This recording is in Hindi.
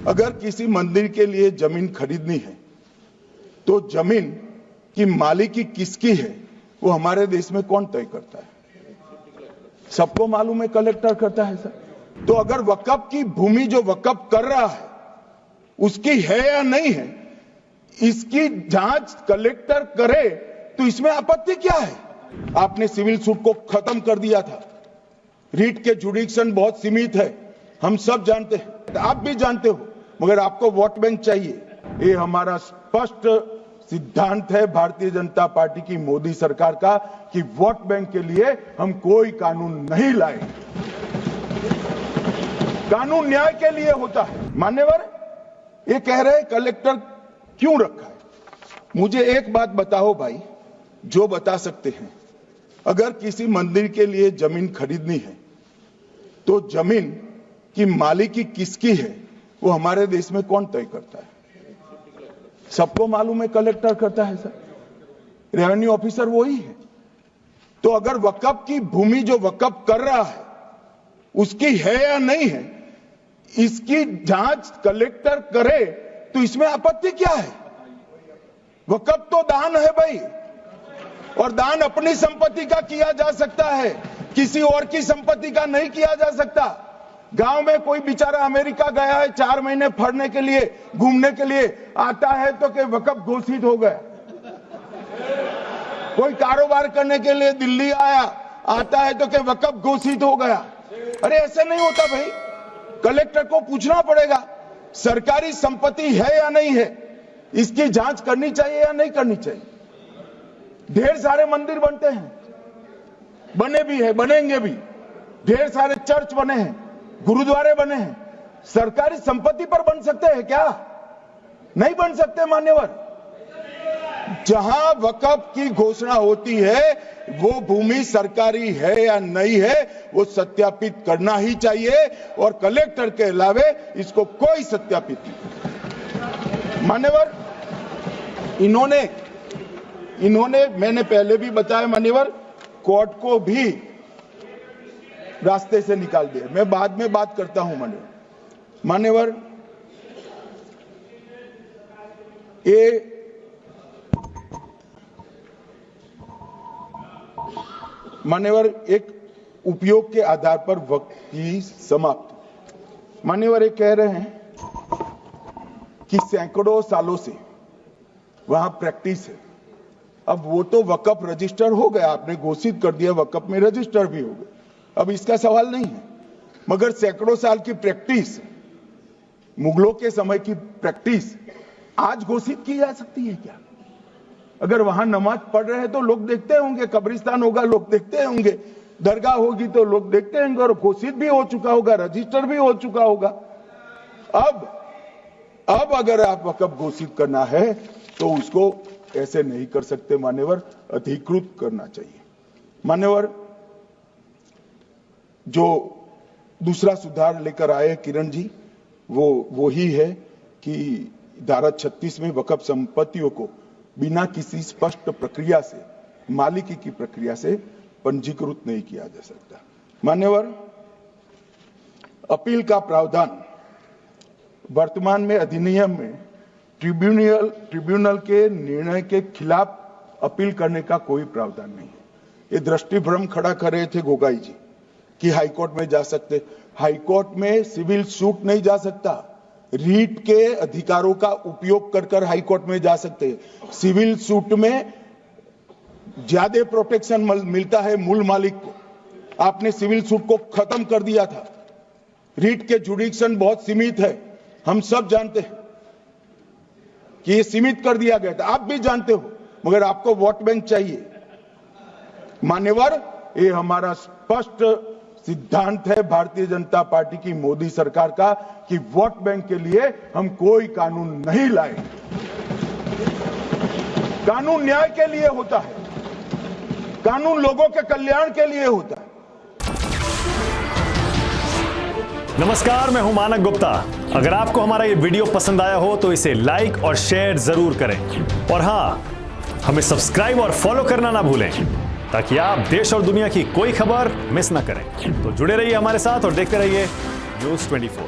अगर किसी मंदिर के लिए जमीन खरीदनी है तो जमीन की मालिकी किसकी है वो हमारे देश में कौन तय करता है? सबको मालूम है, कलेक्टर करता है सर। तो अगर वक्फ की भूमि जो वक्फ कर रहा है उसकी है या नहीं है, इसकी जांच कलेक्टर करे तो इसमें आपत्ति क्या है? आपने सिविल सूट को खत्म कर दिया था। रीट के जुडिक्शन बहुत सीमित है, हम सब जानते हैं, आप भी जानते हो, मगर आपको वोट बैंक चाहिए। ये हमारा स्पष्ट सिद्धांत है भारतीय जनता पार्टी की, मोदी सरकार का, कि वोट बैंक के लिए हम कोई कानून नहीं लाए। कानून न्याय के लिए होता है। मान्यवर ये कह रहे कलेक्टर क्यों रखा है? मुझे एक बात बताओ भाई, जो बता सकते हैं। अगर किसी मंदिर के लिए जमीन खरीदनी है तो जमीन की मालिकी किसकी है वो हमारे देश में कौन तय करता है? सबको मालूम है, कलेक्टर करता है सर। रेवेन्यू ऑफिसर वही है। तो अगर वक्फ की भूमि जो वक्फ कर रहा है उसकी है या नहीं है, इसकी जांच कलेक्टर करे तो इसमें आपत्ति क्या है? वक्फ तो दान है भाई, और दान अपनी संपत्ति का किया जा सकता है, किसी और की संपत्ति का नहीं किया जा सकता। गांव में कोई बेचारा अमेरिका गया है 4 महीने पढ़ने के लिए, घूमने के लिए, आता है तो कि वक्फ घोषित हो गया। कोई कारोबार करने के लिए दिल्ली आया, आता है तो कि वक्फ घोषित हो गया। अरे ऐसे नहीं होता भाई, कलेक्टर को पूछना पड़ेगा सरकारी संपत्ति है या नहीं है, इसकी जांच करनी चाहिए या नहीं करनी चाहिए। ढेर सारे मंदिर बनते हैं, बने भी है, बनेंगे भी। ढेर सारे चर्च बने हैं, गुरुद्वारे बने हैं, सरकारी संपत्ति पर बन सकते हैं क्या? नहीं बन सकते मान्यवर। जहां वक्फ की घोषणा होती है वो भूमि सरकारी है या नहीं है वो सत्यापित करना ही चाहिए, और कलेक्टर के अलावे इसको कोई सत्यापित नहीं। मान्यवर इन्होंने मैंने पहले भी बताया मान्यवर, कोर्ट को भी रास्ते से निकाल दिया। मैं बाद में बात करता हूं मान्यवर। ये मान्यवर एक उपयोग के आधार पर वक्त की समाप्त। मान्यवर ये कह रहे हैं कि सैकड़ों सालों से वहां प्रैक्टिस है। अब वो तो वक्फ रजिस्टर हो गया, आपने घोषित कर दिया, वक्फ में रजिस्टर भी हो गए, अब इसका सवाल नहीं है। मगर सैकड़ों साल की प्रैक्टिस, मुगलों के समय की प्रैक्टिस आज घोषित की जा सकती है क्या? अगर वहां नमाज पढ़ रहे हैं तो लोग देखते होंगे, कब्रिस्तान होगा लोग देखते होंगे, दरगाह होगी तो लोग देखते होंगे, और घोषित भी हो चुका होगा, रजिस्टर भी हो चुका होगा। अब अगर आप वक्फ घोषित करना है तो उसको ऐसे नहीं कर सकते मान्यवर, अधिकृत करना चाहिए। मान्यवर जो दूसरा सुधार लेकर आए किरण जी, वो ही है कि धारा 36 में वक्फ संपत्तियों को बिना किसी स्पष्ट प्रक्रिया से, मालिकी की प्रक्रिया से पंजीकृत नहीं किया जा सकता। मान्यवर अपील का प्रावधान वर्तमान में अधिनियम में ट्रिब्यूनल के निर्णय के खिलाफ अपील करने का कोई प्रावधान नहीं है। ये दृष्टिभ्रम खड़ा कर रहे थे गोगाई जी कि हाईकोर्ट में जा सकते। हाईकोर्ट में सिविल सूट नहीं जा सकता, रीट के अधिकारों का उपयोग कर हाईकोर्ट में जा सकते हैं। सिविल सूट में ज्यादा प्रोटेक्शन मिलता है मूल मालिक को। आपने सिविल सूट को खत्म कर दिया था। रीट के जुडिक्शन बहुत सीमित है, हम सब जानते हैं कि ये सीमित कर दिया गया था, आप भी जानते हो, मगर आपको वोट बैंक चाहिए। मान्यवर ये हमारा स्पष्ट सिद्धांत है भारतीय जनता पार्टी की, मोदी सरकार का, कि वोट बैंक के लिए हम कोई कानून नहीं लाए। कानून न्याय के लिए होता है, कानून लोगों के कल्याण के लिए होता है। नमस्कार, मैं हूं मानक गुप्ता। अगर आपको हमारा ये वीडियो पसंद आया हो तो इसे लाइक और शेयर जरूर करें, और हां, हमें सब्सक्राइब और फॉलो करना ना भूलें ताकि आप देश और दुनिया की कोई खबर मिस ना करें। तो जुड़े रहिए हमारे साथ और देखते रहिए News 24।